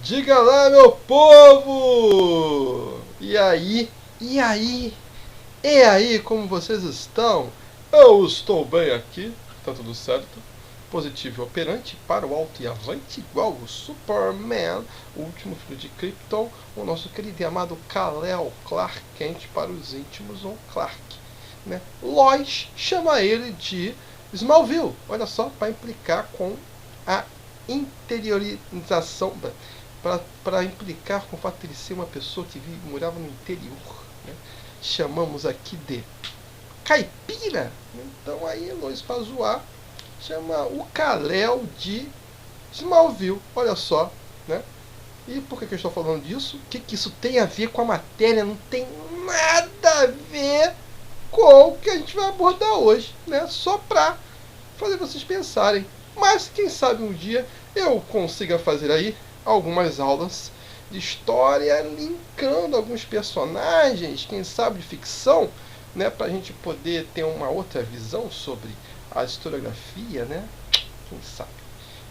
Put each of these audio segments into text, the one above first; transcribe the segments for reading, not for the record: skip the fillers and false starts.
Diga lá, meu povo! E aí? E aí? E aí, como vocês estão? Eu estou bem aqui, tá tudo certo. Positivo e operante, para o alto e avante, igual o Superman, o último filho de Krypton, o nosso querido e amado Kal-El, Clark Kent para os íntimos, ou Clark. Né? Lois chama ele de Smallville, olha só, para implicar com a interiorização, para implicar com o fato de ele ser uma pessoa que morava no interior. Né? Chamamos aqui de caipira. Então aí Lois para zoar chama o Kal-El de Smallville, olha só, né? E por que eu estou falando disso? O que isso tem a ver com a matéria? Não tem nada a ver com o que a gente vai abordar hoje, né? Só para fazer vocês pensarem. Mas quem sabe um dia eu consiga fazer aí algumas aulas de história, linkando alguns personagens, quem sabe de ficção, né? Para a gente poder ter uma outra visão sobre a historiografia, né? Quem sabe?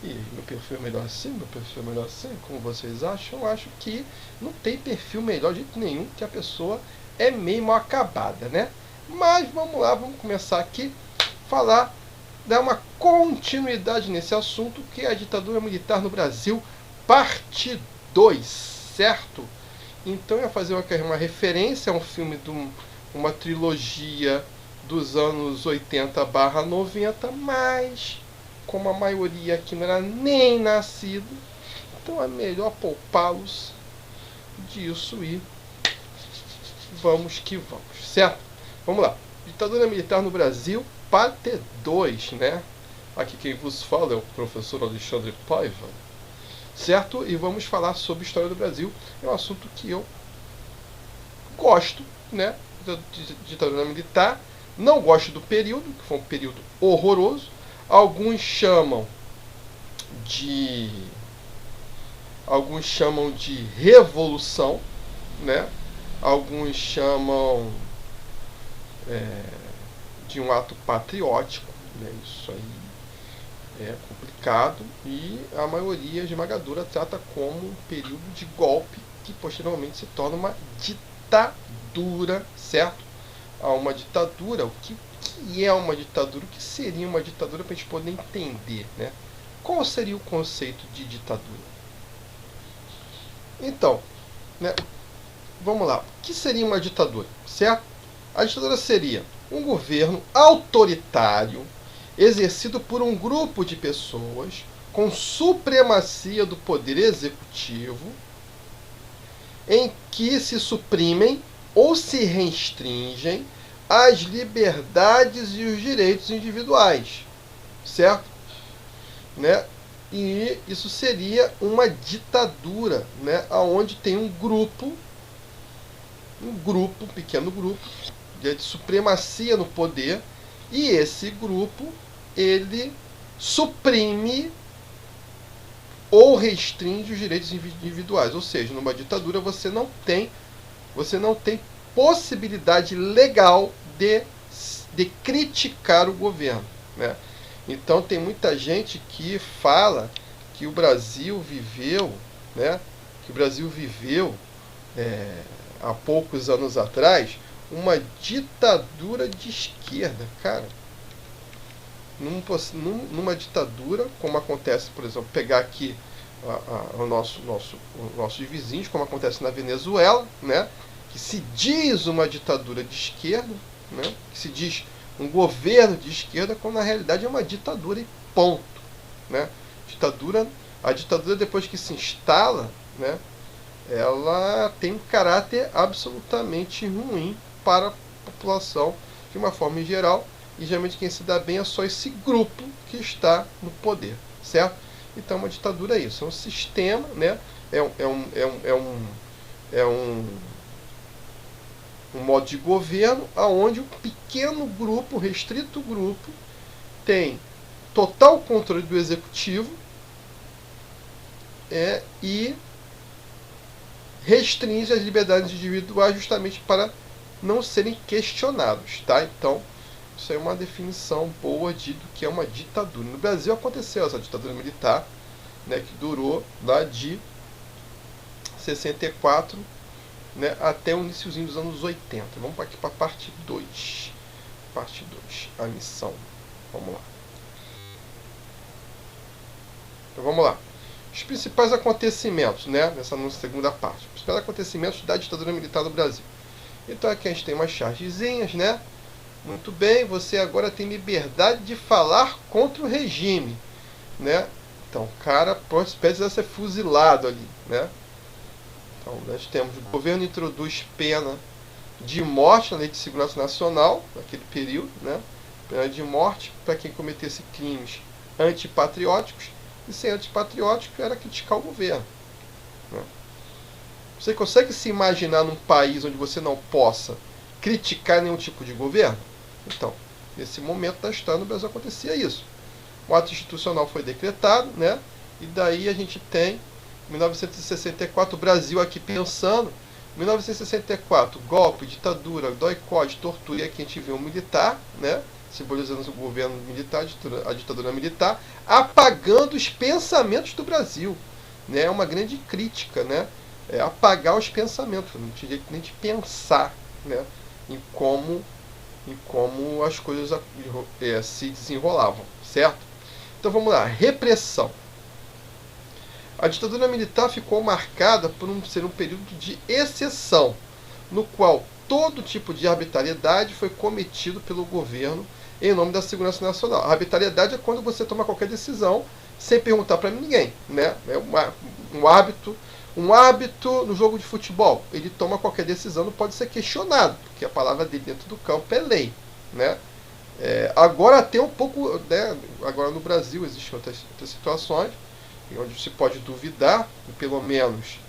E meu perfil é melhor assim, meu perfil é melhor assim, como vocês acham? Eu acho que não tem perfil melhor de jeito nenhum, que a pessoa é meio mal acabada, né? Mas vamos lá, vamos começar aqui falar, dar uma continuidade nesse assunto, que é a ditadura militar no Brasil, parte 2, certo? Então eu ia fazer uma referência a um filme de uma trilogia dos anos 80/90, mas como a maioria aqui não era nem nascido, então é melhor poupá-los disso e vamos que vamos, certo? Vamos lá. Ditadura militar no Brasil, parte 2, né? Aqui quem vos fala é o professor Alexandre Paiva, certo? E vamos falar sobre história do Brasil. É um assunto que eu gosto, né? Da ditadura militar. Não gosto do período, que foi um período horroroso. Alguns chamam de revolução, né? Alguns chamam de um ato patriótico, né? Isso aí é complicado, e a maioria esmagadora trata como um período de golpe que posteriormente se torna uma ditadura, certo? A uma ditadura, o que é uma ditadura, o que seria uma ditadura, para a gente poder entender, né? Qual seria o conceito de ditadura? Então, né, vamos lá, o que seria uma ditadura, certo? A ditadura seria um governo autoritário exercido por um grupo de pessoas com supremacia do poder executivo, em que se suprimem ou se restringem as liberdades e os direitos individuais, certo? Né? E isso seria uma ditadura, né? Onde tem um pequeno grupo de supremacia no poder, e esse grupo ele suprime ou restringe os direitos individuais. Ou seja, numa ditadura você não tem possibilidade legal de criticar o governo, né? Então tem muita gente que fala que o Brasil viveu, né? Que o Brasil viveu há poucos anos atrás uma ditadura de esquerda, cara. Numa ditadura, como acontece, por exemplo, pegar aqui os nossos vizinhos, como acontece na Venezuela, né? Que se diz uma ditadura de esquerda, né? Que se diz um governo de esquerda, quando na realidade é uma ditadura e ponto, né? A ditadura, depois que se instala, né? Ela tem um caráter absolutamente ruim para a população de uma forma em geral, e geralmente quem se dá bem é só esse grupo que está no poder, certo? Então uma ditadura é isso, é um sistema, né? Um modo de governo onde um pequeno grupo, um restrito grupo, tem total controle do executivo e restringe as liberdades individuais justamente para não serem questionados, tá? Então, isso é uma definição boa do que é uma ditadura. No Brasil aconteceu essa ditadura militar, né, que durou lá de 64, né, até o iniciozinho dos anos 80. Vamos aqui para a parte 2. Parte 2, a missão. Vamos lá. Então vamos lá. Os principais acontecimentos, né, nessa nossa segunda parte. Os principais acontecimentos da ditadura militar do Brasil. Então aqui a gente tem umas chargezinhas, né? Muito bem, você agora tem liberdade de falar contra o regime, né? Então o cara precisa ser fuzilado ali, né? Então nós temos o governo introduz pena de morte na Lei de Segurança Nacional, naquele período, né? Pena de morte para quem cometesse crimes antipatrióticos. E ser antipatriótico era criticar o governo, né? Você consegue se imaginar num país onde você não possa criticar nenhum tipo de governo? Então, nesse momento da história no Brasil acontecia isso. O ato institucional foi decretado, né? E daí a gente tem 1964, o Brasil aqui pensando. 1964, golpe, ditadura, doicode, tortura. E aqui a gente vê um militar, né? Simbolizando o governo militar, a ditadura militar, apagando os pensamentos do Brasil, né? É uma grande crítica, né? É apagar os pensamentos, não tinha jeito nem de pensar, né? em como as coisas se desenrolavam, certo? Então vamos lá, repressão. A ditadura militar ficou marcada por ser um período de exceção, no qual todo tipo de arbitrariedade foi cometido pelo governo em nome da segurança nacional. A arbitrariedade é quando você toma qualquer decisão sem perguntar para ninguém, né? É um árbitro no jogo de futebol, ele toma qualquer decisão, não pode ser questionado, porque a palavra dele dentro do campo é lei, né? Agora tem um pouco, né? Agora no Brasil existem outras situações onde se pode duvidar, pelo menos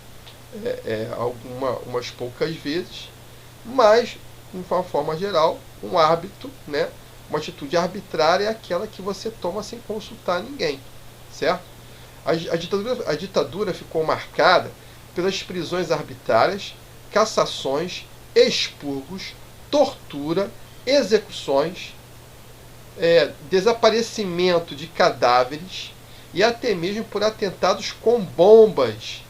umas poucas vezes, mas de uma forma geral, um árbitro, né? Uma atitude arbitrária é aquela que você toma sem consultar ninguém, certo? A ditadura ficou marcada pelas prisões arbitrárias, cassações, expurgos, tortura, execuções, desaparecimento de cadáveres e até mesmo por atentados com bombas.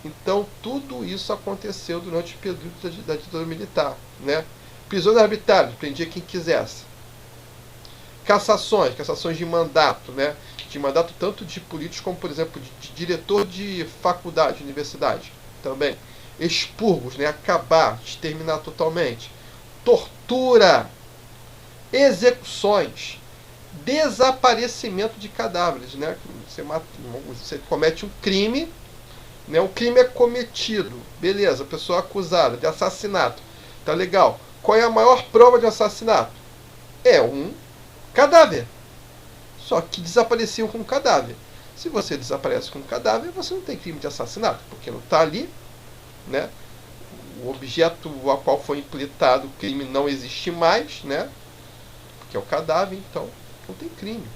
Então tudo isso aconteceu durante o período da ditadura militar, né? Prisões arbitrárias, prendia quem quisesse. Cassações de mandato, né? De mandato tanto de políticos como, por exemplo, de diretor de faculdade, de universidade, também. Expurgos, né? Acabar, exterminar totalmente. Tortura, execuções, desaparecimento de cadáveres, né? Você comete um crime, né? O crime é cometido, beleza, a pessoa é acusada de assassinato, tá legal. Qual é a maior prova de assassinato? É um cadáver. Só que desapareciam com o cadáver. Se você desaparece com o cadáver, você não tem crime de assassinato, porque não está ali, né? O objeto a qual foi imputado o crime não existe mais, né? Que é o cadáver, então não tem crime.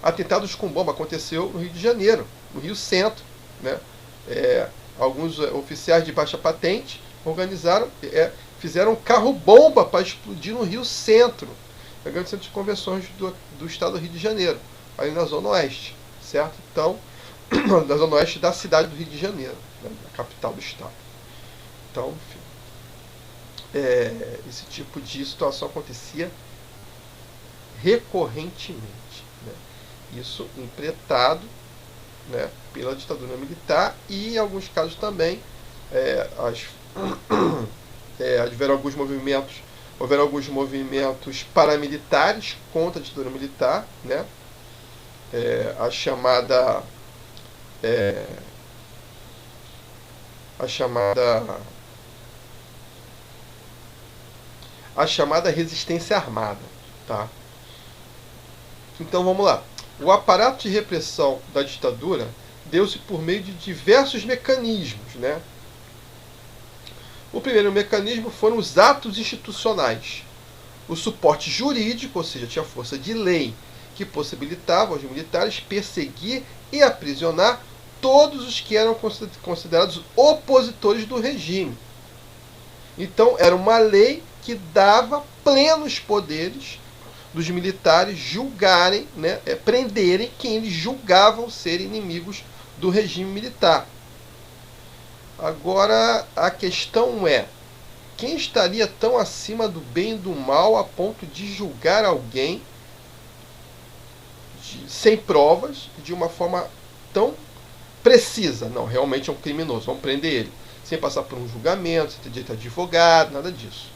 Atentados com bomba aconteceu no Rio de Janeiro, no Rio Centro, né? Alguns oficiais de baixa patente fizeram um carro-bomba para explodir no Rio Centro, é o grande centro de convenções do estado do Rio de Janeiro, ali na Zona Oeste, certo? Então, na Zona Oeste da cidade do Rio de Janeiro, né? A capital do estado. Então, enfim, esse tipo de situação acontecia recorrentemente, né? Isso empretado, né, pela ditadura militar e em alguns casos também houveram alguns movimentos paramilitares contra a ditadura militar, né? A chamada resistência armada, tá? Então vamos lá. O aparato de repressão da ditadura deu-se por meio de diversos mecanismos, né? O primeiro mecanismo foram os atos institucionais. O suporte jurídico, ou seja, tinha força de lei, que possibilitava aos militares perseguir e aprisionar todos os que eram considerados opositores do regime. Então, era uma lei que dava plenos poderes dos militares julgarem, né, prenderem quem eles julgavam ser inimigos do regime militar. Agora, a questão é, quem estaria tão acima do bem e do mal a ponto de julgar alguém sem provas, de uma forma tão precisa? Não, realmente é um criminoso, vamos prender ele. Sem passar por um julgamento, sem ter direito a advogado, nada disso.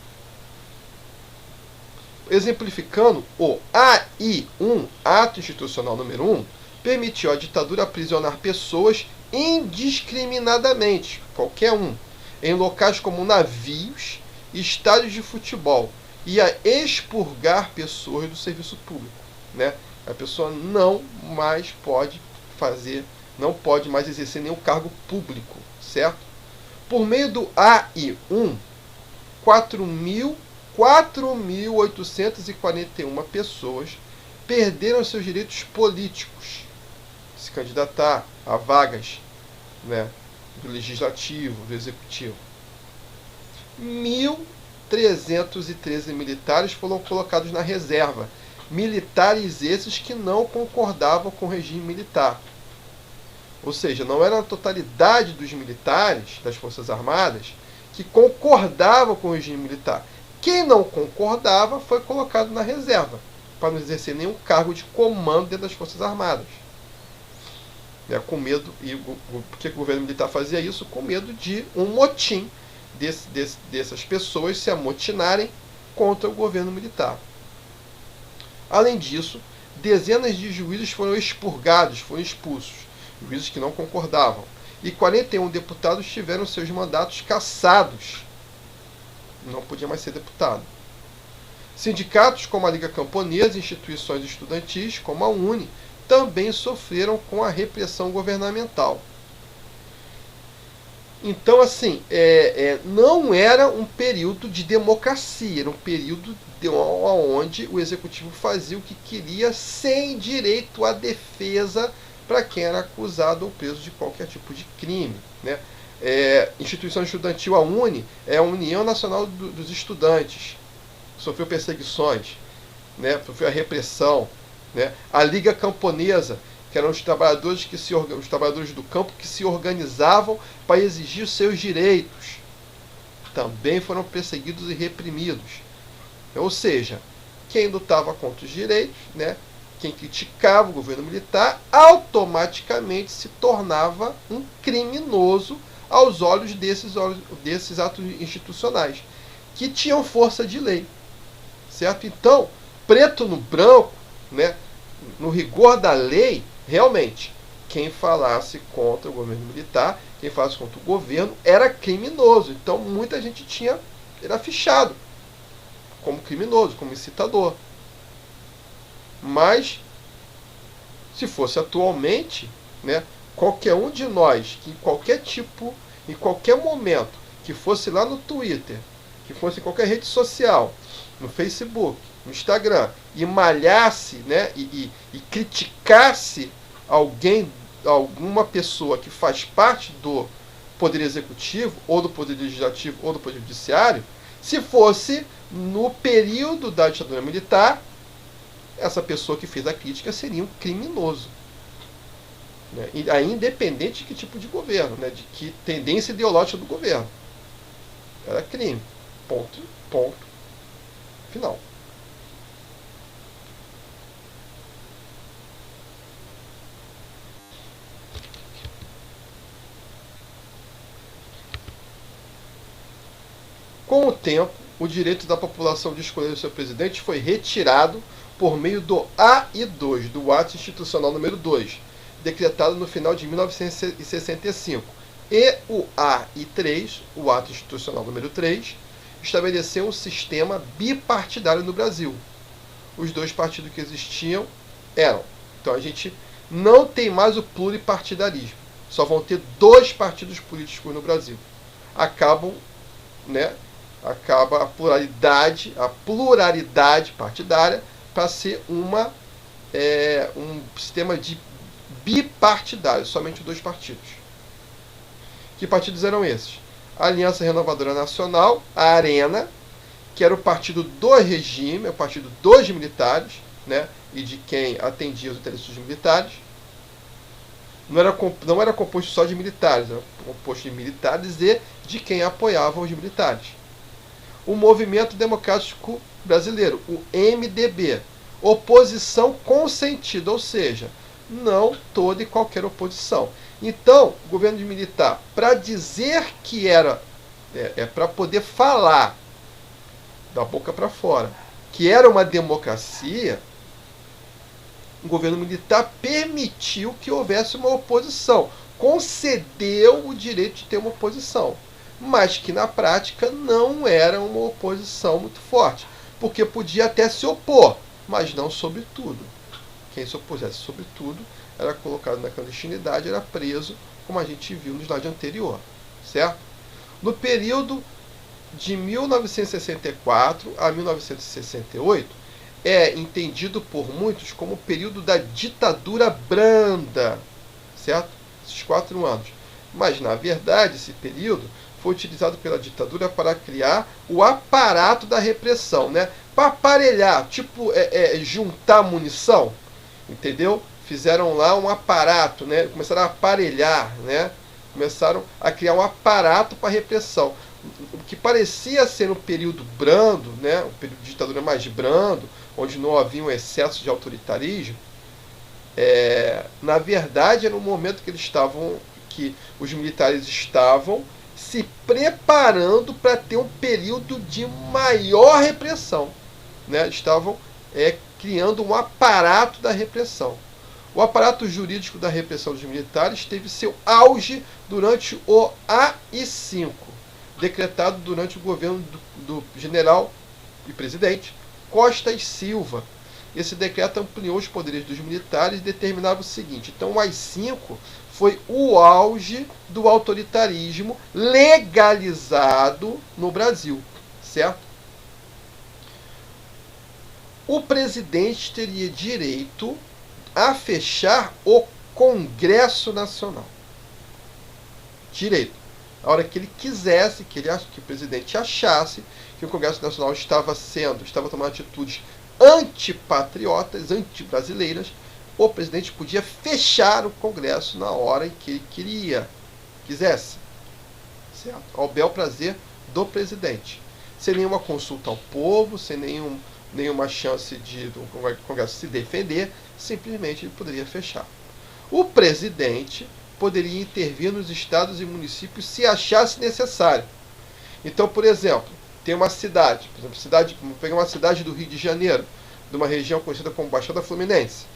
Exemplificando, o AI-1, Ato Institucional número 1, permitiu à ditadura aprisionar pessoas indiscriminadamente, qualquer um, em locais como navios e estádios de futebol, e a expurgar pessoas do serviço público, né? A pessoa não mais pode fazer, não pode mais exercer nenhum cargo público, certo? Por meio do AI-1, 4.841 pessoas perderam seus direitos políticos, se candidatar a vagas, né, do legislativo, do executivo. 1.313 militares foram colocados na reserva. Militares esses que não concordavam com o regime militar. Ou seja, não era a totalidade dos militares das Forças Armadas que concordavam com o regime militar. Quem não concordava foi colocado na reserva, para não exercer nenhum cargo de comando dentro das Forças Armadas. Com medo, e por que o governo militar fazia isso? Com medo de um motim dessas pessoas se amotinarem contra o governo militar. Além disso, dezenas de juízes foram expurgados, foram expulsos, juízes que não concordavam, e 41 deputados tiveram seus mandatos cassados. Não podia mais ser deputado. Sindicatos como a Liga Camponesa e instituições estudantis como a UNE também sofreram com a repressão governamental. Então, assim, não era um período de democracia, era um período onde o executivo fazia o que queria sem direito à defesa para quem era acusado ou preso de qualquer tipo de crime, né? Instituição estudantil, a UNE, é a União Nacional dos Estudantes, sofreu perseguições, né? Sofreu a repressão, né? A Liga Camponesa, que eram os trabalhadores do campo que se organizavam para exigir os seus direitos, também foram perseguidos e reprimidos. Ou seja, quem lutava contra os direitos, né, quem criticava o governo militar, automaticamente se tornava um criminoso aos olhos desses atos institucionais, que tinham força de lei. Certo? Então, preto no branco, né, no rigor da lei, realmente, quem falasse contra o governo militar, quem falasse contra o governo, era criminoso. Então, muita gente era fichado como criminoso, como incitador. Mas, se fosse atualmente, né, qualquer um de nós, que em qualquer momento, que fosse lá no Twitter, que fosse em qualquer rede social, no Facebook, no Instagram, e malhasse, né, e criticasse alguma pessoa que faz parte do Poder Executivo, ou do Poder Legislativo, ou do Poder Judiciário, se fosse no período da ditadura militar, essa pessoa que fez a crítica seria um criminoso. Né? E aí, independente de que tipo de governo, né? De que tendência ideológica do governo. Era crime. Ponto final. Com o tempo, o direito da população de escolher o seu presidente foi retirado por meio do AI-2, do Ato Institucional número 2, decretado no final de 1965. E o AI-3, o Ato Institucional número 3, estabeleceu um sistema bipartidário no Brasil. Os dois partidos que existiam eram. Então a gente não tem mais o pluripartidarismo. Só vão ter 2 partidos políticos no Brasil. Acaba a pluralidade partidária para ser um sistema de bipartidário, somente 2 partidos. Que partidos eram esses? A Aliança Renovadora Nacional, a Arena, que era o partido do regime, o partido dos militares, né, e de quem atendia os interesses dos militares, Não era composto só de militares, era composto de militares e de quem apoiava os militares. O Movimento Democrático Brasileiro, o MDB, oposição consentida, ou seja, não toda e qualquer oposição. Então, o governo militar, para dizer que era, para poder falar da boca para fora, que era uma democracia, o governo militar permitiu que houvesse uma oposição, concedeu o direito de ter uma oposição, mas que na prática não era uma oposição muito forte, porque podia até se opor, mas não sobre tudo. Quem se opusesse sobre tudo era colocado na clandestinidade, era preso, como a gente viu no slide anterior, certo? No período de 1964 a 1968, é entendido por muitos como o período da ditadura branda, certo? Esses 4 anos. Mas, na verdade, esse período foi utilizado pela ditadura para criar o aparato da repressão, né? Para aparelhar, tipo, juntar munição, entendeu? Fizeram lá um aparato, né? Começaram a aparelhar, né? Começaram a criar um aparato para repressão. O que parecia ser um período brando, né? Um período de ditadura mais brando, onde não havia um excesso de autoritarismo, na verdade era um momento que os militares estavam se preparando para ter um período de maior repressão, né? Estavam criando um aparato da repressão. O aparato jurídico da repressão dos militares teve seu auge durante o AI-5, decretado durante o governo do general e presidente Costa e Silva. Esse decreto ampliou os poderes dos militares e determinava o seguinte: então o AI-5 foi o auge do autoritarismo legalizado no Brasil, certo? O presidente teria direito a fechar o Congresso Nacional. Direito. A hora que ele quisesse, que o presidente achasse que o Congresso Nacional estava tomando atitudes antipatriotas, antibrasileiras, o presidente podia fechar o Congresso na hora em que ele quisesse, certo? Ao bel prazer do presidente, sem nenhuma consulta ao povo, sem nenhuma chance do Congresso se defender, simplesmente ele poderia fechar. O presidente poderia intervir nos estados e municípios se achasse necessário. Então, por exemplo, tem uma cidade, vamos pegar uma cidade do Rio de Janeiro, de uma região conhecida como Baixada Fluminense.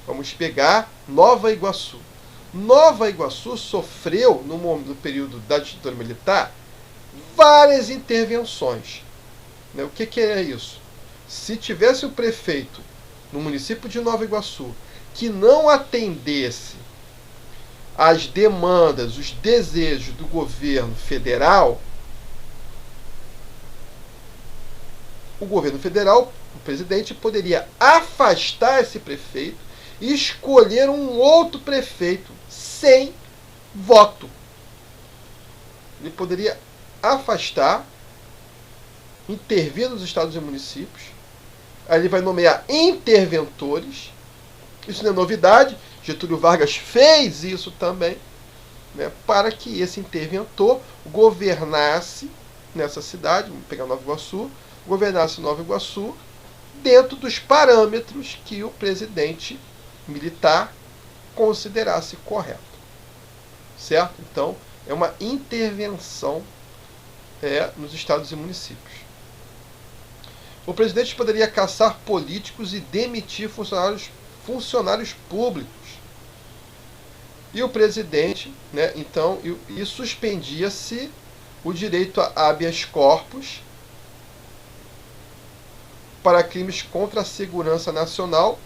Vamos pegar Nova Iguaçu. Nova Iguaçu sofreu, no período da ditadura militar, várias intervenções. Né? O que é isso? Se tivesse o prefeito no município de Nova Iguaçu que não atendesse às demandas, os desejos do governo federal, o governo federal, o presidente, poderia afastar esse prefeito e escolher um outro prefeito sem voto. Ele poderia afastar, intervir nos estados e municípios. Aí ele vai nomear interventores. Isso não é novidade. Getúlio Vargas fez isso também, né, para que esse interventor governasse nessa cidade, vamos pegar Nova Iguaçu, governasse Nova Iguaçu dentro dos parâmetros que o presidente militar considerasse correto. Certo? Então, é uma intervenção nos estados e municípios. O presidente poderia caçar políticos e demitir funcionários públicos. E o presidente, né, então, e suspendia-se o direito a habeas corpus para crimes contra a segurança nacional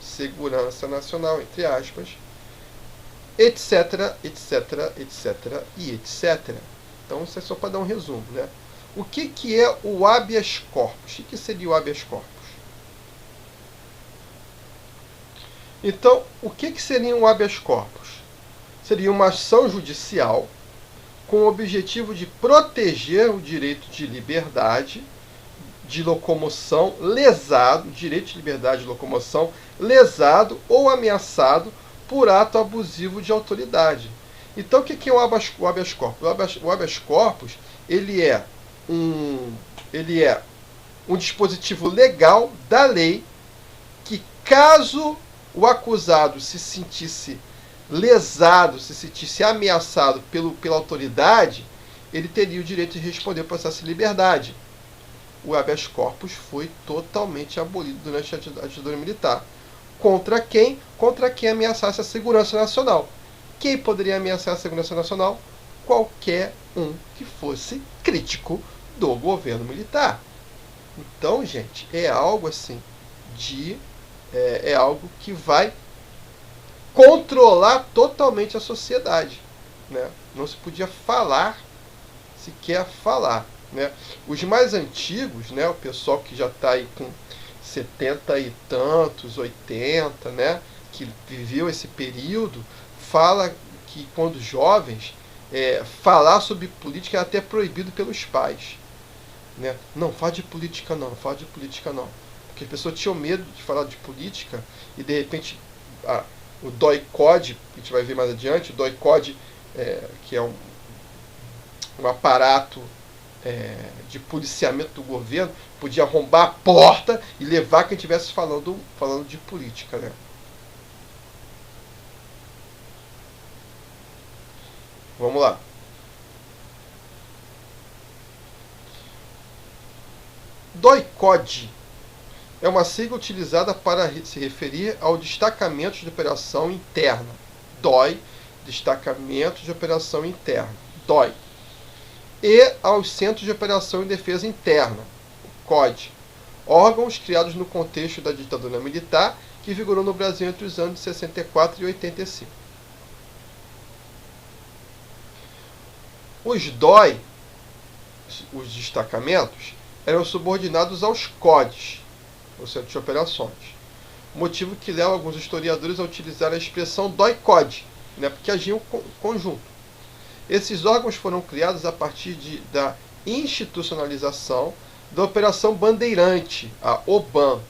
entre aspas, etc, etc, etc e etc. Então, isso é só para dar um resumo, né? O que é o habeas corpus? O que seria o habeas corpus? Então, o que seria um habeas corpus? Seria uma ação judicial com o objetivo de proteger o direito de liberdade de locomoção lesado, direito de liberdade de locomoção lesado ou ameaçado por ato abusivo de autoridade. Então, o que é o habeas corpus? O habeas corpus um, ele é um dispositivo legal da lei que, caso o acusado se sentisse lesado, se sentisse ameaçado pela autoridade, ele teria o direito de responder ao processo de liberdade. O habeas corpus foi totalmente abolido durante a ditadura militar. Contra quem? Contra quem ameaçasse a segurança nacional. Quem poderia ameaçar a segurança nacional? Qualquer um que fosse crítico do governo militar. Então, gente, é algo assim é algo que vai controlar totalmente a sociedade, né? Não se podia sequer falar, né? Os mais antigos, né, o pessoal que já está aí com 70 e tantos, 80, né, que viveu esse período, fala que quando jovens, falar sobre política é até proibido pelos pais, né? Não fala de política não, fala de política não. Porque as pessoas tinham medo de falar de política e de repente o DOI-CODE, que a gente vai ver mais adiante, o DOI-CODE, que é um aparato de policiamento do governo, podia arrombar a porta e levar quem estivesse falando de política, né? Vamos lá. DOI-CODE é uma sigla utilizada para se referir ao destacamento de operação interna. DOI, destacamento de operação interna. DOI. E aos Centros de Operação e Defesa Interna, COD, órgãos criados no contexto da ditadura militar que vigorou no Brasil entre os anos de 64 e 85. Os DOI, os destacamentos, eram subordinados aos CODs, o Centro de Operações. Motivo que leva alguns historiadores a utilizar a expressão DOI-CODE, né, porque agiam em conjunto. Esses órgãos foram criados a partir da institucionalização da Operação Bandeirante, a OBAN,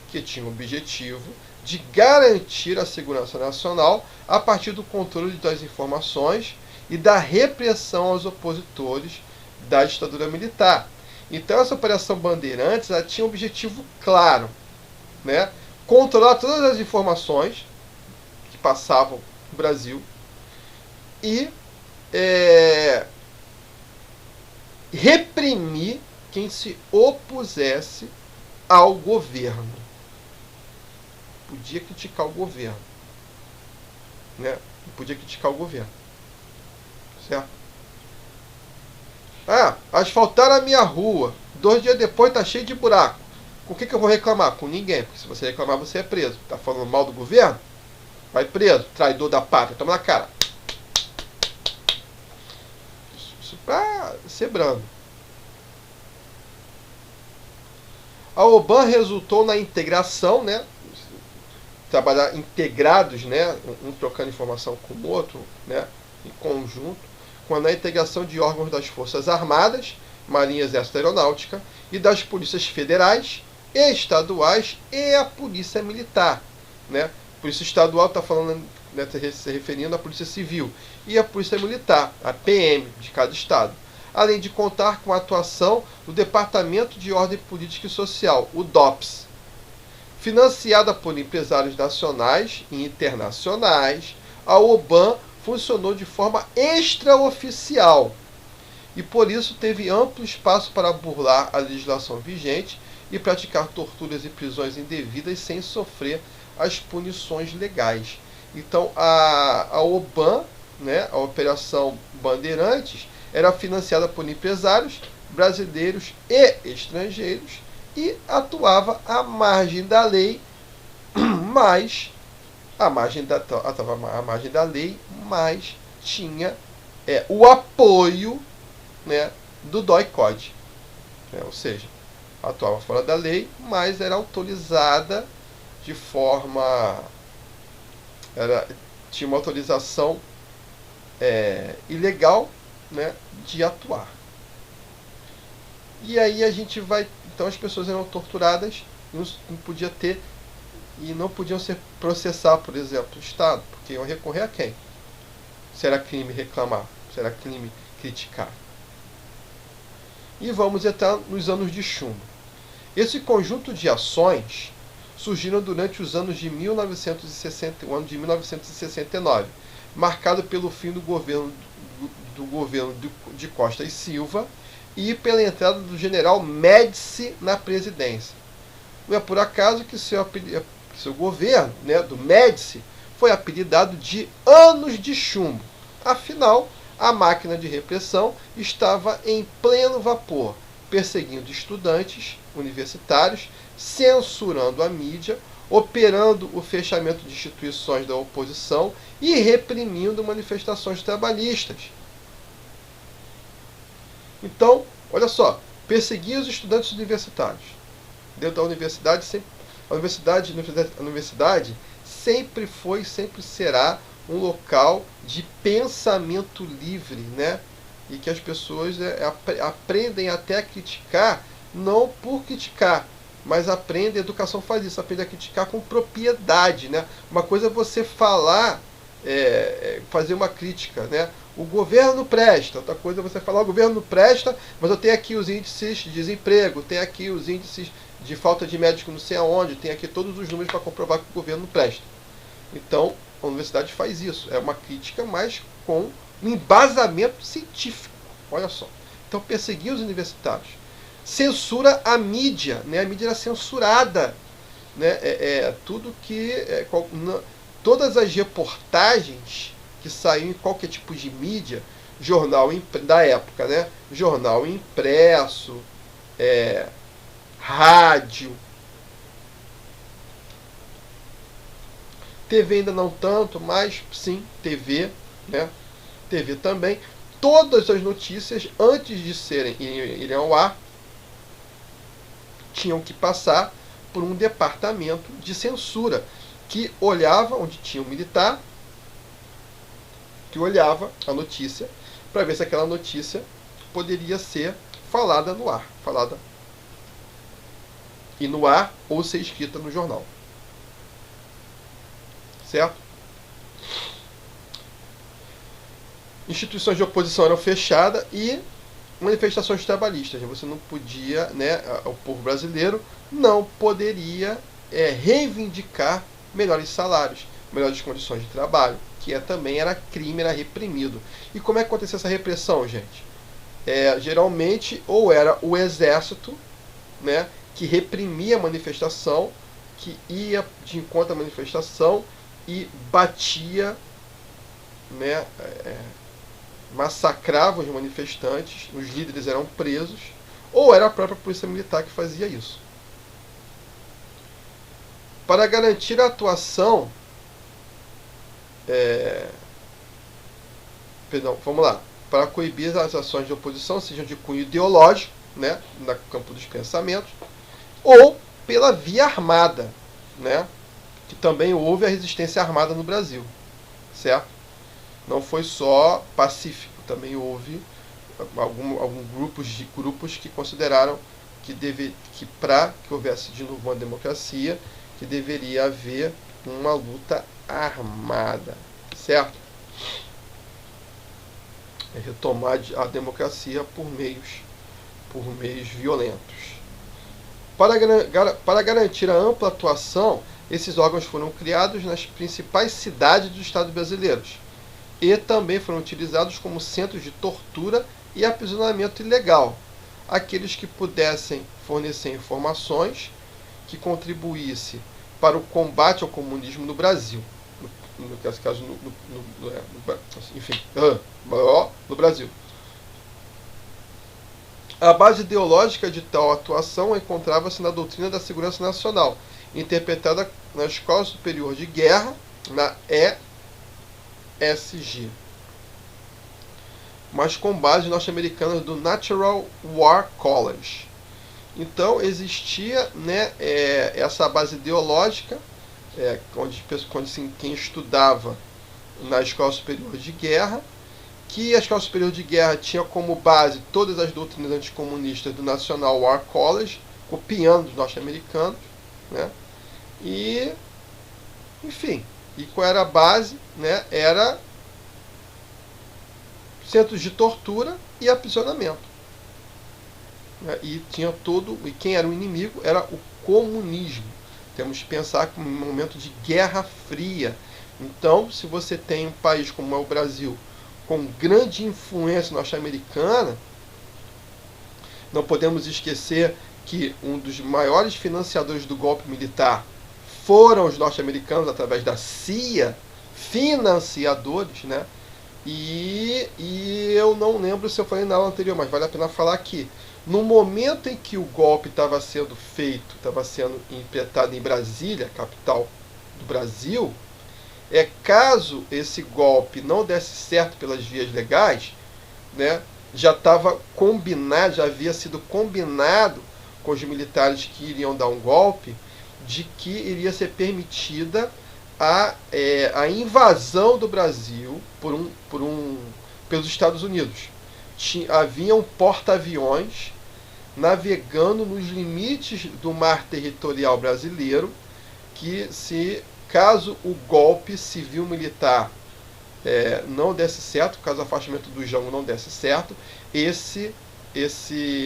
que tinha o objetivo de garantir a segurança nacional a partir do controle das informações e da repressão aos opositores da ditadura militar. Então, essa Operação Bandeirantes ela tinha um objetivo claro, né? Controlar todas as informações que passavam no Brasil e reprimir quem se opusesse ao governo. Podia criticar o governo, né? Podia criticar o governo, certo? Asfaltaram a minha rua. 2 dias depois tá cheio de buraco. Com o que eu vou reclamar? Com ninguém, porque se você reclamar você é preso. Tá falando mal do governo? Vai preso, traidor da pátria, toma na cara. Isso pra ser brando. A OBAN resultou na integração, né? Trabalhar integrados, né? Um trocando informação com o outro, né? Em conjunto, quando a integração de órgãos das Forças Armadas, Marinha, Exército e Aeronáutica, e das polícias federais e estaduais e a Polícia Militar, né? Polícia Estadual está falando, né, se referindo à Polícia Civil, e a Polícia Militar, a PM de cada estado, além de contar com a atuação do Departamento de Ordem Política e Social, o DOPS. Financiada por empresários nacionais e internacionais, a OBAN funcionou de forma extraoficial e por isso teve amplo espaço para burlar a legislação vigente e praticar torturas e prisões indevidas sem sofrer as punições legais. Então a OBAN, né, a Operação Bandeirantes, era financiada por empresários brasileiros e estrangeiros e atuava à margem da lei, mas mas tinha o apoio, né, do DOI-CODE, né, ou seja, atuava fora da lei, mas era autorizada de forma, tinha uma autorização ilegal, né, de atuar. E aí a gente vai, então as pessoas eram torturadas, não podia ter e não podiam ser processar, por exemplo, o Estado, porque iam recorrer a quem? Será crime reclamar? Será crime criticar? E vamos entrar nos anos de chumbo. Esse conjunto de ações surgiram durante os anos de 1960, o ano de 1969, marcado pelo fim do governo de Costa e Silva e pela entrada do general Médici na presidência. Não é por acaso que seu governo, né, do Médici, foi apelidado de Anos de Chumbo. Afinal, a máquina de repressão estava em pleno vapor, perseguindo estudantes universitários, censurando a mídia, operando o fechamento de instituições da oposição e reprimindo manifestações trabalhistas. Então, olha só, perseguir os estudantes universitários. Dentro da universidade, a universidade sempre foi, sempre será um local de pensamento livre, né? E que as pessoas aprendem até a criticar, não por criticar, mas aprendem, a educação faz isso, aprende a criticar com propriedade, né? Uma coisa é você falar, fazer uma crítica, né? O governo presta, outra coisa é você falar, o governo presta, mas eu tenho aqui os índices de desemprego, tenho aqui os índices de falta de médico não sei aonde, tenho aqui todos os números para comprovar que o governo presta. Então, a universidade faz isso, é uma crítica, mas com um embasamento científico, olha só. Então, perseguir os universitários. Censura a mídia, né? A mídia era censurada, né? Tudo que... todas as reportagens que saíam em qualquer tipo de mídia, jornal da época, né? Jornal impresso, rádio, TV ainda não tanto, mas sim, TV, né? TV também. Todas as notícias, antes de irem ao ar, tinham que passar por um departamento de censura, que olhava, onde tinha um militar, que olhava a notícia, para ver se aquela notícia poderia ser falada no ar. E no ar, ou ser escrita no jornal. Certo? Instituições de oposição eram fechadas e manifestações trabalhistas. Você não podia, né, o povo brasileiro não poderia reivindicar melhores salários, melhores condições de trabalho, que também era crime, era reprimido. E como é que acontecia essa repressão, gente? Geralmente, ou era o exército, né, que reprimia a manifestação, que ia de encontro à manifestação e batia, né, massacrava os manifestantes, os líderes eram presos, ou era a própria polícia militar que fazia isso. Para garantir a atuação, para coibir as ações de oposição, sejam de cunho ideológico, né, no campo dos pensamentos, ou pela via armada, né, que também houve a resistência armada no Brasil, certo? Não foi só pacífico, também houve alguns grupos que consideraram que para que houvesse de novo uma democracia, que deveria haver uma luta armada, certo? Retomar a democracia por meios violentos. Para garantir a ampla atuação, esses órgãos foram criados nas principais cidades dos estados brasileiros e também foram utilizados como centros de tortura e aprisionamento ilegal. Aqueles que pudessem fornecer informações que contribuísse para o combate ao comunismo no Brasil. No caso, no Brasil. A base ideológica de tal atuação encontrava-se na doutrina da segurança nacional, interpretada na Escola Superior de Guerra, na ESG, mas com base norte-americana do Natural War College. Então existia, né, essa base ideológica, onde quem estudava na Escola Superior de Guerra, que a Escola Superior de Guerra tinha como base todas as doutrinas anticomunistas do National War College, copiando os norte-americanos, né? E Enfim, e qual era a base? Né? Era centros de tortura e aprisionamento. Né? E tinha todo. E quem era o inimigo era o comunismo. Temos que pensar que um momento de Guerra Fria. Então, se você tem um país como é o Brasil, com grande influência norte-americana, não podemos esquecer que um dos maiores financiadores do golpe militar foram os norte-americanos através da CIA, financiadores, né? E eu não lembro se eu falei na aula anterior, mas vale a pena falar aqui. No momento em que o golpe estava sendo feito, estava sendo implantado em Brasília, capital do Brasil, caso esse golpe não desse certo pelas vias legais, né, já estava combinado, já havia sido combinado com os militares que iriam dar um golpe, de que iria ser permitida a invasão do Brasil pelos Estados Unidos. Havia um porta-aviões navegando nos limites do mar territorial brasileiro, que se caso o golpe civil-militar não desse certo, caso o afastamento do Jango não desse certo, esse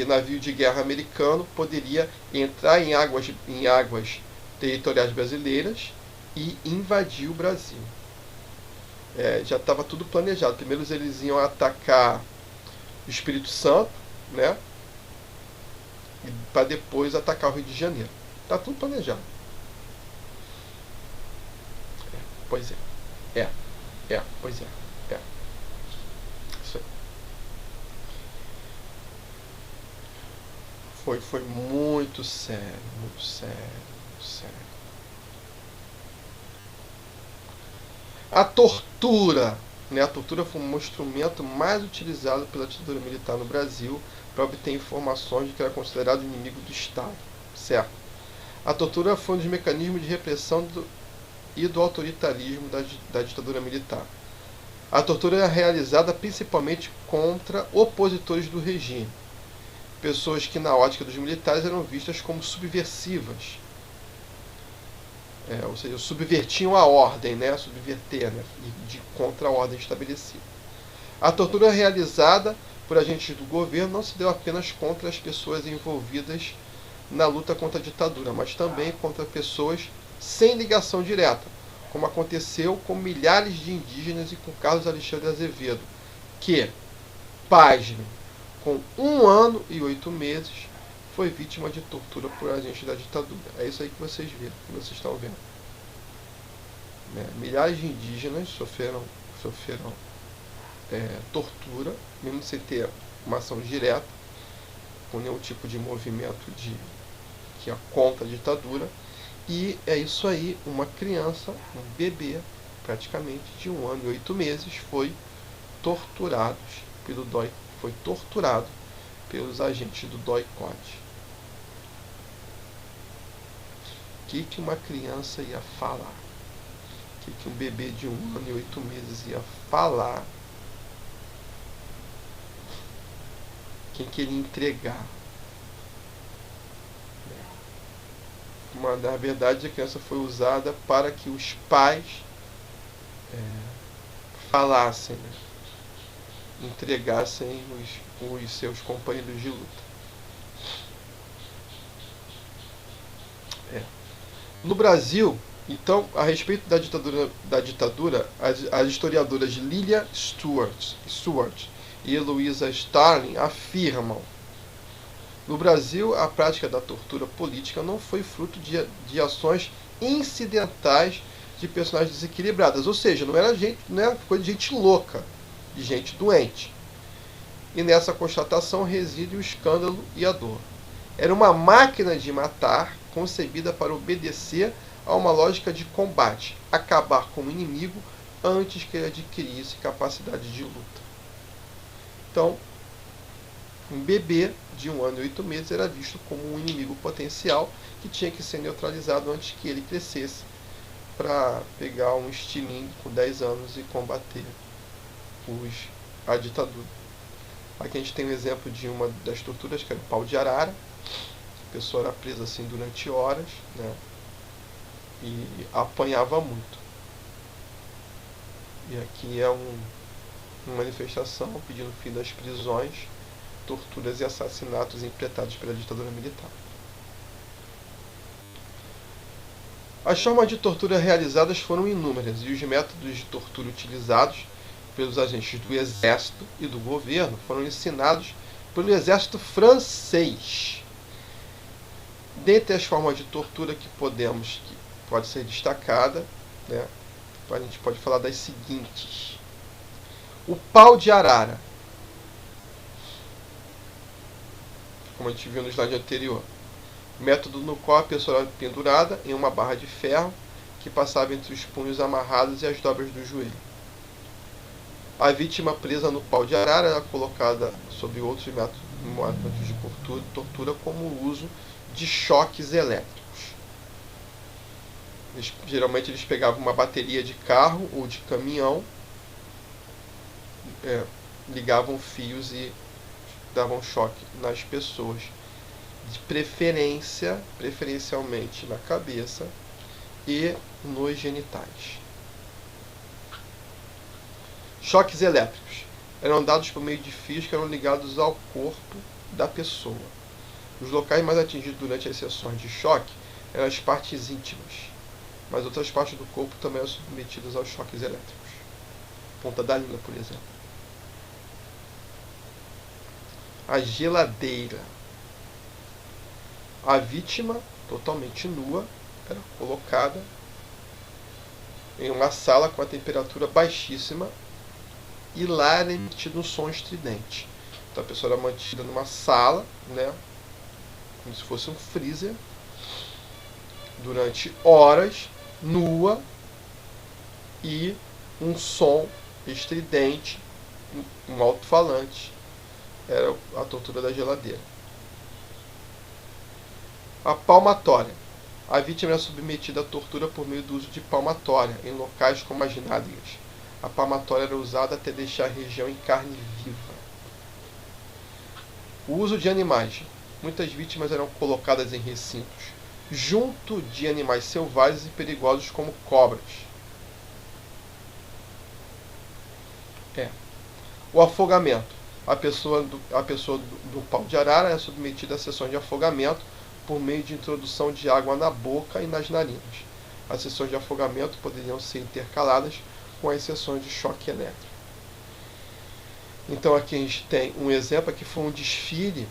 navio de guerra americano poderia entrar em águas territoriais brasileiras e invadir o Brasil. Já estava tudo planejado. Primeiro eles iam atacar o Espírito Santo, né? Para depois atacar o Rio de Janeiro. Está tudo planejado. Pois é. Pois é. Isso aí. Foi muito sério, muito sério, muito sério. A tortura, né? A tortura foi um instrumento mais utilizado pela ditadura militar no Brasil para obter informações de que era considerado inimigo do Estado, certo? A tortura foi um dos mecanismos de repressão e do autoritarismo da ditadura militar. A tortura era realizada principalmente contra opositores do regime, pessoas que na ótica dos militares eram vistas como subversivas, ou seja, subvertiam a ordem, né? Subverter, né? Contra a ordem estabelecida. A tortura realizada por agentes do governo não se deu apenas contra as pessoas envolvidas na luta contra a ditadura, mas também contra pessoas sem ligação direta, como aconteceu com milhares de indígenas e com Carlos Alexandre Azevedo, que, pasme, com 1 ano e 8 meses, foi vítima de tortura por agentes da ditadura. É isso aí que vocês viram, que vocês estão vendo. Milhares de indígenas sofreram tortura, mesmo sem ter uma ação direta, com nenhum tipo de movimento que é contra a ditadura. E é isso aí, uma criança, um bebê, praticamente de 1 ano e 8 meses, foi torturado pelos agentes do DOI-COD. O que uma criança ia falar? O que um bebê de 1 ano e 8 meses ia falar? Quem queria entregar? Na verdade, a criança foi usada para que os pais falassem, né? Entregassem os seus companheiros de luta. No Brasil, então, a respeito da ditadura, as historiadoras Lilia Stewart e Heloísa Starling afirmam: no Brasil, a prática da tortura política não foi fruto de ações incidentais de personagens desequilibradas, ou seja, não era coisa de gente louca, de gente doente. E nessa constatação reside o escândalo e a dor. Era uma máquina de matar, concebida para obedecer a uma lógica de combate, acabar com o inimigo antes que ele adquirisse capacidade de luta. Então, um bebê de 1 ano e 8 meses era visto como um inimigo potencial que tinha que ser neutralizado antes que ele crescesse para pegar um estilingue com 10 anos e combater a ditadura. Aqui a gente tem um exemplo de uma das torturas, que era o pau de arara. A pessoa era presa assim durante horas, né? e apanhava muito. E aqui é uma manifestação pedindo fim das prisões, torturas e assassinatos impetrados pela ditadura militar. As formas de tortura realizadas foram inúmeras e os métodos de tortura utilizados pelos agentes do exército e do governo foram ensinados pelo exército francês. Dentre as formas de tortura que pode ser destacada, né, a gente pode falar das seguintes. O pau de arara, como a gente viu no slide anterior. Método no qual a pessoa era pendurada em uma barra de ferro que passava entre os punhos amarrados e as dobras do joelho. A vítima presa no pau de arara era colocada sob outros métodos de tortura, como o uso de choques elétricos. Geralmente eles pegavam uma bateria de carro ou de caminhão, ligavam fios e davam choque nas pessoas, de preferencialmente na cabeça e nos genitais. Choques elétricos eram dados por meio de fios que eram ligados ao corpo da pessoa. Os locais mais atingidos durante as sessões de choque eram as partes íntimas, mas outras partes do corpo também eram submetidas aos choques elétricos. Ponta da língua, por exemplo. A geladeira. A vítima, totalmente nua, era colocada em uma sala com a temperatura baixíssima e lá era emitido um som estridente. Então a pessoa era mantida numa sala, né, como se fosse um freezer, durante horas, nua, e um som estridente, um alto-falante, era a tortura da geladeira. A palmatória. A vítima era submetida à tortura por meio do uso de palmatória em locais como as nádegas. A palmatória era usada até deixar a região em carne viva. O uso de animais. Muitas vítimas eram colocadas em recintos, junto de animais selvagens e perigosos como cobras. O afogamento. A pessoa do pau de arara é submetida a sessões de afogamento por meio de introdução de água na boca e nas narinas. As sessões de afogamento poderiam ser intercaladas com as sessões de choque elétrico. Então aqui a gente tem um exemplo, aqui foi um desfile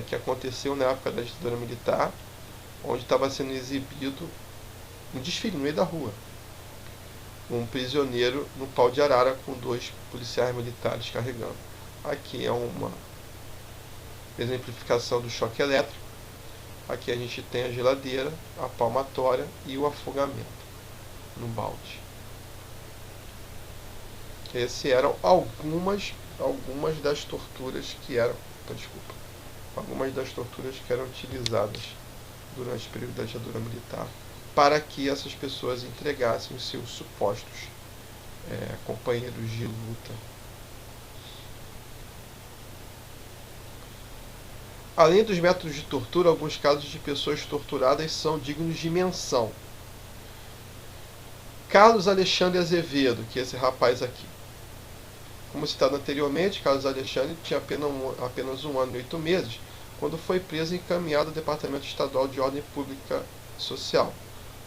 que aconteceu na época da ditadura militar, onde estava sendo exibido um desfile no meio da rua. Um prisioneiro no pau de arara com 2 policiais militares carregando. Aqui é uma exemplificação do choque elétrico. Aqui a gente tem a geladeira, a palmatória e o afogamento no balde. Essas eram algumas das torturas que eram, algumas das torturas que eram utilizadas durante o período da ditadura militar para que essas pessoas entregassem os seus supostos companheiros de luta. Além dos métodos de tortura, alguns casos de pessoas torturadas são dignos de menção. Carlos Alexandre Azevedo, que é esse rapaz aqui. Como citado anteriormente, Carlos Alexandre tinha apenas 1 ano e 8 meses quando foi preso e encaminhado ao Departamento Estadual de Ordem Pública Social,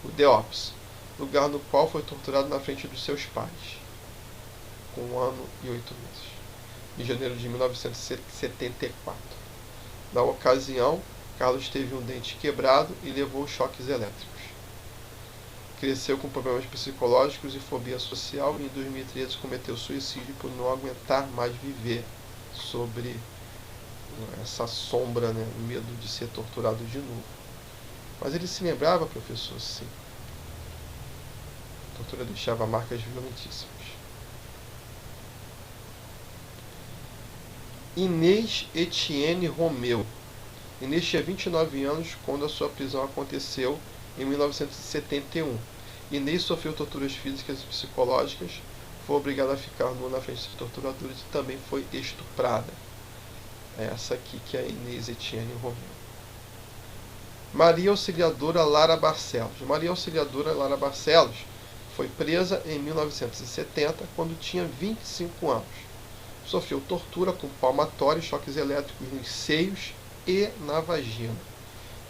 o DEOPS, lugar no qual foi torturado na frente dos seus pais, com 1 ano e 8 meses, em janeiro de 1974. Na ocasião, Carlos teve um dente quebrado e levou choques elétricos. Cresceu com problemas psicológicos e fobia social e em 2013 cometeu suicídio por não aguentar mais viver sobre essa sombra, o medo de ser torturado de novo. Mas ele se lembrava, professor, sim. A tortura deixava marcas violentíssimas. Inês Etienne Romeu. Inês tinha 29 anos quando a sua prisão aconteceu em 1971. Inês sofreu torturas físicas e psicológicas, foi obrigada a ficar nua na frente de torturadores e também foi estuprada. É essa aqui que é a Inês Etienne Romeu. Maria Auxiliadora Lara Barcelos. Maria Auxiliadora Lara Barcelos foi presa em 1970, quando tinha 25 anos. Sofreu tortura com palmatórios, choques elétricos nos seios e na vagina.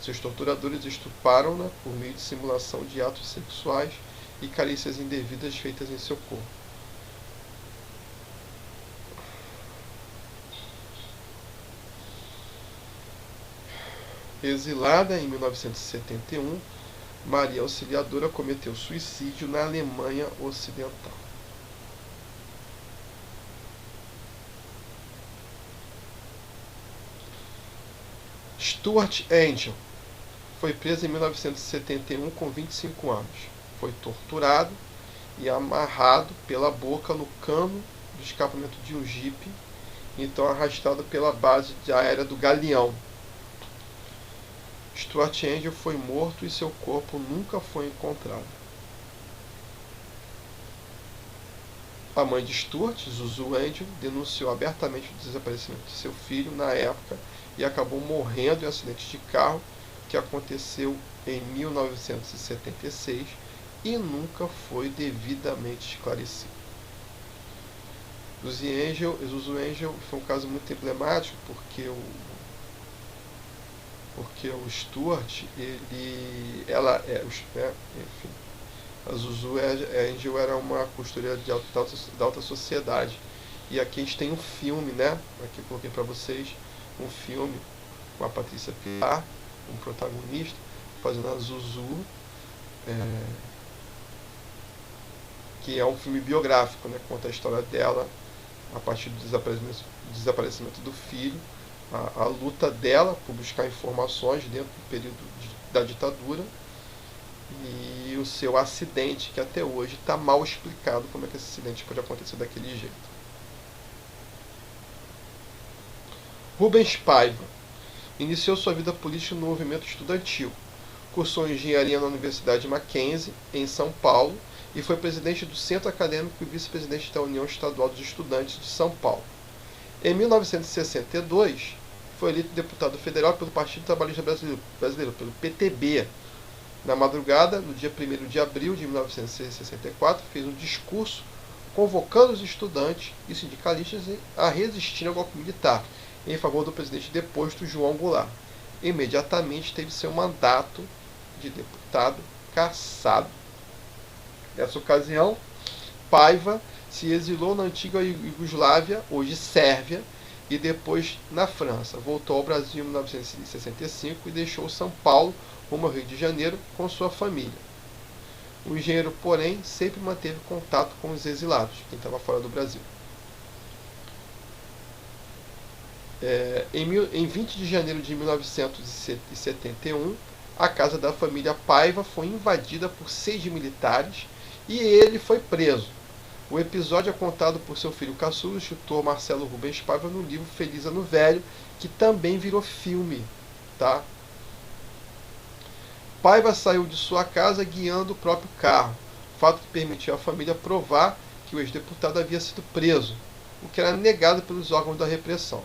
Seus torturadores estupraram-na por meio de simulação de atos sexuais e carícias indevidas feitas em seu corpo. Exilada em 1971, Maria Auxiliadora cometeu suicídio na Alemanha Ocidental. Stuart Angel foi preso em 1971 com 25 anos. Foi torturado e amarrado pela boca no cano do escapamento de um jipe, então arrastado pela base aérea do Galeão. Stuart Angel foi morto e seu corpo nunca foi encontrado. A mãe de Stuart, Zuzu Angel, denunciou abertamente o desaparecimento de seu filho na época e acabou morrendo em um acidente de carro que aconteceu em 1976 e nunca foi devidamente esclarecido. Zuzu Angel foi um caso muito emblemático porque o Stuart, a Zuzu Angel era uma costureira da alta sociedade. E aqui a gente tem um filme, né? Aqui eu coloquei para vocês um filme com a Patrícia Pilar, um protagonista, fazendo a Zuzu, que é um filme biográfico, né? Conta a história dela a partir do desaparecimento do filho, a luta dela por buscar informações dentro do período da ditadura e o seu acidente, que até hoje está mal explicado como é que esse acidente pode acontecer daquele jeito. Rubens Paiva iniciou sua vida política no movimento estudantil, cursou engenharia na Universidade Mackenzie, em São Paulo, e foi presidente do Centro Acadêmico e vice-presidente da União Estadual dos Estudantes de São Paulo. Em 1962, foi eleito deputado federal pelo Partido Trabalhista Brasileiro, pelo PTB. Na madrugada, no dia 1º de abril de 1964, fez um discurso convocando os estudantes e sindicalistas a resistir ao golpe militar, em favor do presidente deposto João Goulart. Imediatamente teve seu mandato de deputado cassado. Nessa ocasião, Paiva se exilou na antiga Iugoslávia, hoje Sérvia, e depois na França. Voltou ao Brasil em 1965 e deixou São Paulo rumo ao Rio de Janeiro com sua família. O engenheiro, porém, sempre manteve contato com os exilados, quem estava fora do Brasil. Em 20 de janeiro de 1971, a casa da família Paiva foi invadida por 6 militares e ele foi preso. O episódio é contado por seu filho caçula, o escritor Marcelo Rubens Paiva, no livro Feliz Ano Velho, que também virou filme. Tá? Paiva saiu de sua casa guiando o próprio carro, fato que permitiu à família provar que o ex-deputado havia sido preso, o que era negado pelos órgãos da repressão.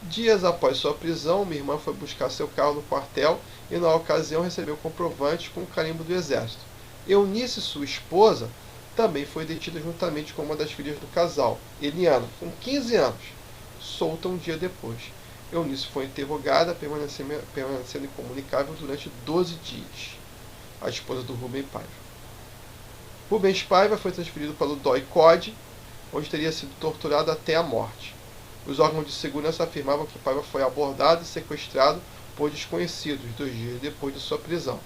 Dias após sua prisão, minha irmã foi buscar seu carro no quartel e, na ocasião, recebeu comprovantes com o carimbo do Exército. Eunice, sua esposa, também foi detida juntamente com uma das filhas do casal, Eliana, com 15 anos, solta um dia depois. Eunice foi interrogada, permanecendo incomunicável durante 12 dias. A esposa do Rubens Paiva. Rubens Paiva foi transferido para o DOI-CODE, onde teria sido torturado até a morte. Os órgãos de segurança afirmavam que Paiva foi abordado e sequestrado por desconhecidos 2 dias depois de sua prisão.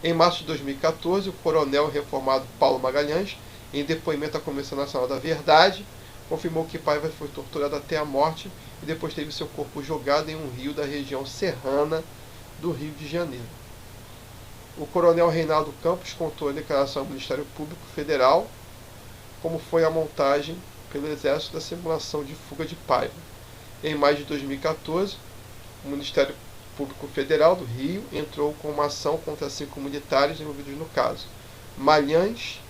Em março de 2014, o coronel reformado Paulo Magalhães, em depoimento à Comissão Nacional da Verdade, confirmou que Paiva foi torturado até a morte e depois teve seu corpo jogado em um rio da região serrana do Rio de Janeiro. O coronel Reinaldo Campos contou em declaração ao Ministério Público Federal como foi a montagem pelo Exército da simulação de fuga de Paiva. Em maio de 2014, o Ministério Público Federal do Rio entrou com uma ação contra 5 militares envolvidos no caso. Malhães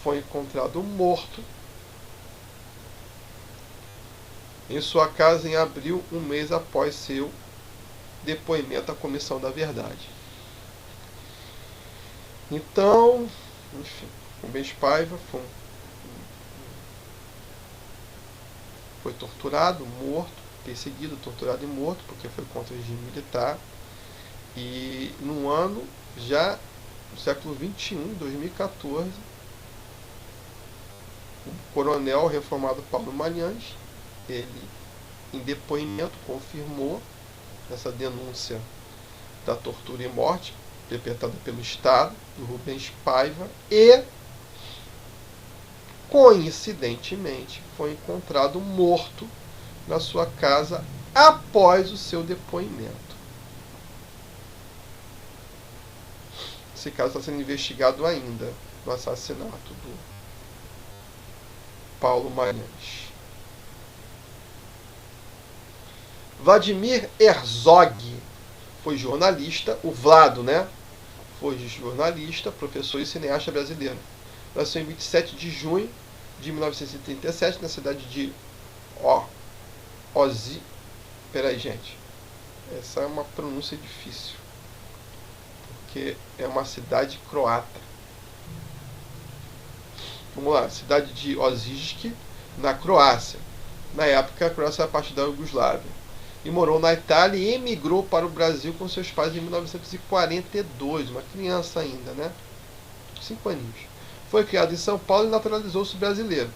foi encontrado morto em sua casa em abril, um mês após seu depoimento à Comissão da Verdade. Então, enfim, Rubens Paiva foi torturado, morto, perseguido, torturado e morto, porque foi contra o regime militar. E no ano, já no século XXI, 2014, o coronel reformado Paulo Magalhães, ele, em depoimento, confirmou essa denúncia da tortura e morte perpetrada pelo Estado, do Rubens Paiva, e, coincidentemente, foi encontrado morto na sua casa após o seu depoimento. Esse caso está sendo investigado ainda, no assassinato do Paulo Magalhães. Vladimir Herzog foi jornalista, o Vlado, né? Foi jornalista, professor e cineasta brasileiro. Nasceu em 27 de junho de 1937 na cidade de Ozi. Peraí, gente. Essa é uma pronúncia difícil, porque é uma cidade croata. Vamos lá, cidade de Osijek, na Croácia. Na época, a Croácia era parte da Iugoslávia. E morou na Itália e emigrou para o Brasil com seus pais em 1942, uma criança ainda, né? 5 aninhos. Foi criado em São Paulo e naturalizou-se brasileiro.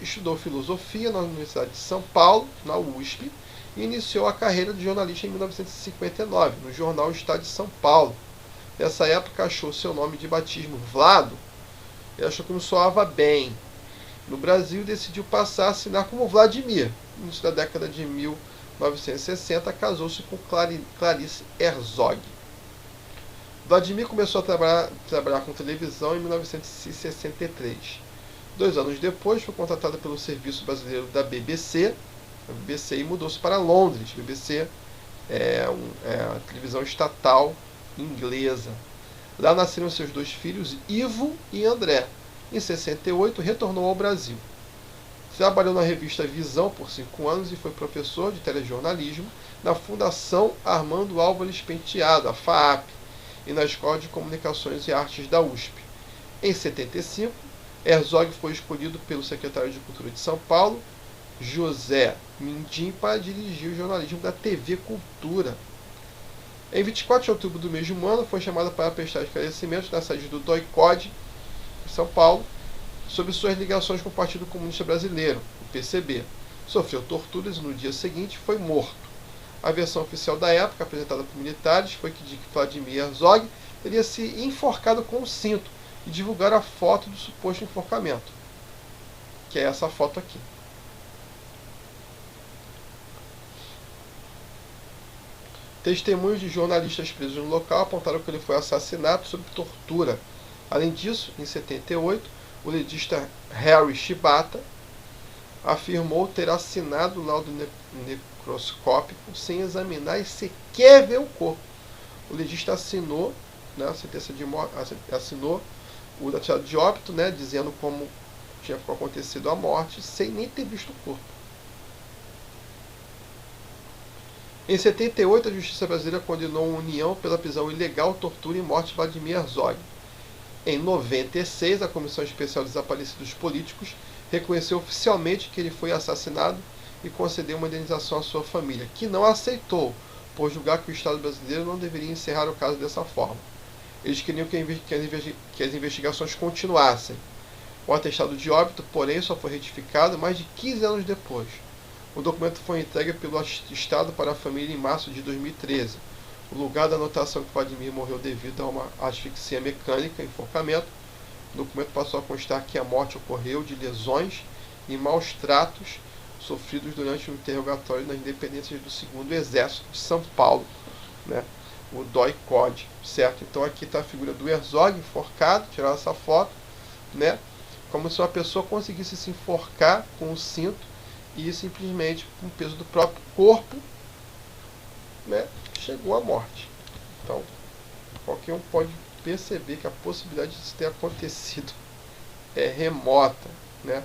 Estudou filosofia na Universidade de São Paulo, na USP, e iniciou a carreira de jornalista em 1959, no jornal Estado de São Paulo. Nessa época achou seu nome de batismo Vlado, e achou que não soava bem. No Brasil decidiu passar a assinar como Vladimir. No início da década de 1960, casou-se com Clarice Herzog. Vladimir começou a trabalhar com televisão em 1963. 2 anos depois, foi contratado pelo Serviço Brasileiro da BBC, e mudou-se para Londres. A BBC é a televisão estatal inglesa. Lá nasceram seus 2 filhos, Ivo e André. Em 68, retornou ao Brasil. Trabalhou na revista Visão por 5 anos e foi professor de telejornalismo na Fundação Armando Álvares Penteado, a FAAP, e na Escola de Comunicações e Artes da USP. Em 75, Herzog foi escolhido pelo secretário de Cultura de São Paulo, José Mindim, para dirigir o jornalismo da TV Cultura. Em 24 de outubro do mesmo ano, foi chamado para prestar esclarecimentos na sede do DOI-CODE, em São Paulo, sobre suas ligações com o Partido Comunista Brasileiro, o PCB. Sofreu torturas e no dia seguinte foi morto. A versão oficial da época, apresentada por militares, foi que Vladimir Herzog teria se enforcado com um cinto e divulgaram a foto do suposto enforcamento, que é essa foto aqui. Testemunhos de jornalistas presos no local apontaram que ele foi assassinado sob tortura. Além disso, em 78, o legista Harry Shibata afirmou ter assinado o laudo necroscópico sem examinar e sequer ver o corpo. O legista assinou, né, a sentença de morte, assinou o atestado de óbito, né, dizendo como tinha acontecido a morte, sem nem ter visto o corpo. Em 78, a justiça brasileira condenou a União pela prisão ilegal, tortura e morte de Vladimir Herzog. Em 96, a Comissão Especial de Desaparecidos Políticos reconheceu oficialmente que ele foi assassinado e concedeu uma indenização à sua família, que não aceitou, por julgar que o Estado brasileiro não deveria encerrar o caso dessa forma. Eles queriam que as investigações continuassem. O atestado de óbito, porém, só foi retificado mais de 15 anos depois. O documento foi entregue pelo Estado para a família em março de 2013. O lugar da anotação que Vladimir morreu devido a uma asfixia mecânica, enforcamento. O documento passou a constar que a morte ocorreu de lesões e maus tratos sofridos durante o interrogatório nas dependências do 2º Exército de São Paulo, né? O DOI-CODE, certo? Então aqui está a figura do Herzog enforcado, tiraram essa foto, né? Como se uma pessoa conseguisse se enforcar com o cinto e simplesmente, com o peso do próprio corpo, né, chegou à morte. Então, qualquer um pode perceber que a possibilidade disso ter acontecido é remota, né?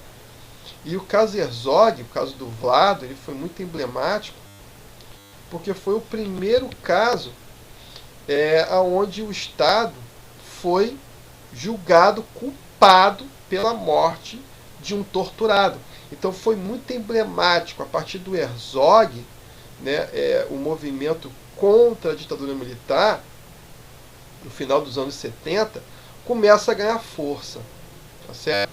E o caso Herzog, o caso do Vlado, ele foi muito emblemático, porque foi o primeiro caso onde o Estado foi julgado culpado pela morte de um torturado. Então foi muito emblemático. A partir do Herzog, né, o movimento contra a ditadura militar, no final dos anos 70, começa a ganhar força. Tá certo?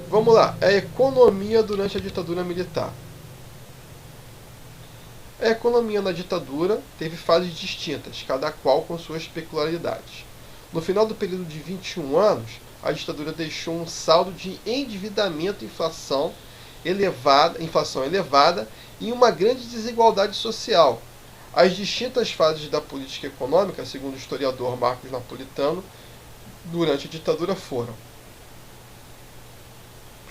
Vamos lá. A economia durante a ditadura militar. A economia na ditadura teve fases distintas, cada qual com suas peculiaridades. No final do período de 21 anos, a ditadura deixou um saldo de endividamento, inflação elevada e uma grande desigualdade social. As distintas fases da política econômica, segundo o historiador Marcos Napolitano, durante a ditadura foram: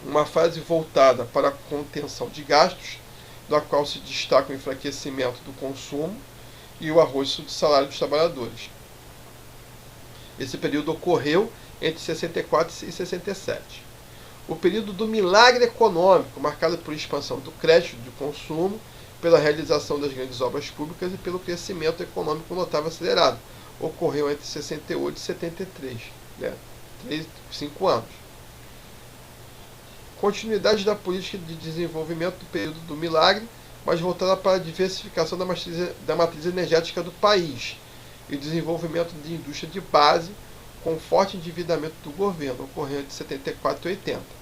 uma fase voltada para a contenção de gastos, da qual se destaca o enfraquecimento do consumo e o arrocho do salário dos trabalhadores. Esse período ocorreu entre 64 e 67. O período do milagre econômico, marcado por expansão do crédito de consumo, pela realização das grandes obras públicas e pelo crescimento econômico notável acelerado, ocorreu entre 68 e 73, né? 5 anos. Continuidade da política de desenvolvimento do período do milagre, mas voltada para a diversificação da matriz energética do país e o desenvolvimento de indústria de base, com forte endividamento do governo, ocorrendo entre 74 e 80.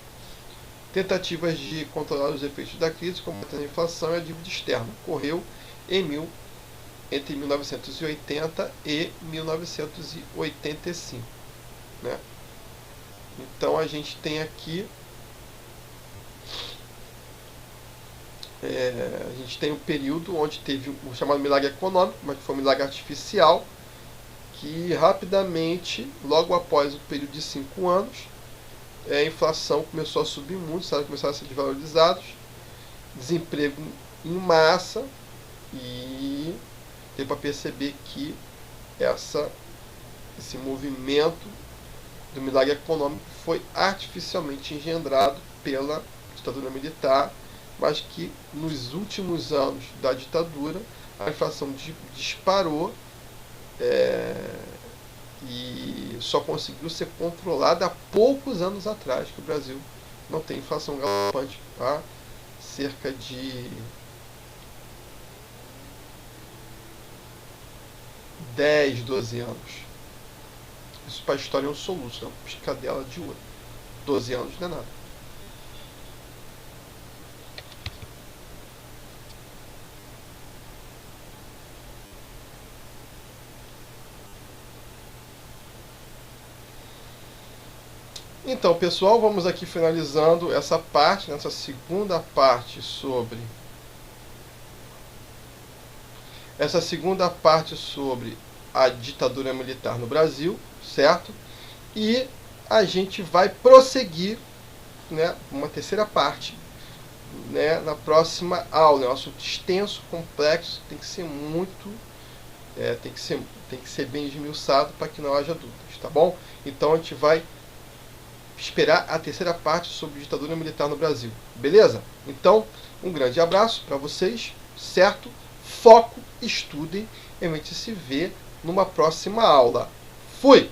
Tentativas de controlar os efeitos da crise, combatendo a inflação e a dívida externa, ocorreu entre 1980 e 1985. Né? Então a gente tem aqui a gente tem um período onde teve o chamado milagre econômico, mas que foi um milagre artificial, que rapidamente, logo após o período de 5 anos, a inflação começou a subir muito, os salários começaram a ser desvalorizados, desemprego em massa, e deu para perceber que esse movimento do milagre econômico foi artificialmente engendrado pela ditadura militar, mas que nos últimos anos da ditadura a inflação disparou, e só conseguiu ser controlada há poucos anos atrás, que o Brasil não tem inflação galopante há cerca de 10, 12 anos. Isso para a história é um soluço, é uma piscadela de ouro. 12 anos não é nada. Então, pessoal, vamos aqui finalizando essa parte, nessa segunda parte sobre a ditadura militar no Brasil, certo? E a gente vai prosseguir, né, uma terceira parte, né, na próxima aula. É um assunto extenso, complexo, tem que ser muito, tem que ser bem esmiuçado para que não haja dúvidas, tá bom? Então a gente vai esperar a terceira parte sobre ditadura militar no Brasil, beleza? Então, um grande abraço para vocês, certo? Foco, estudem, e a gente se vê numa próxima aula. Fui!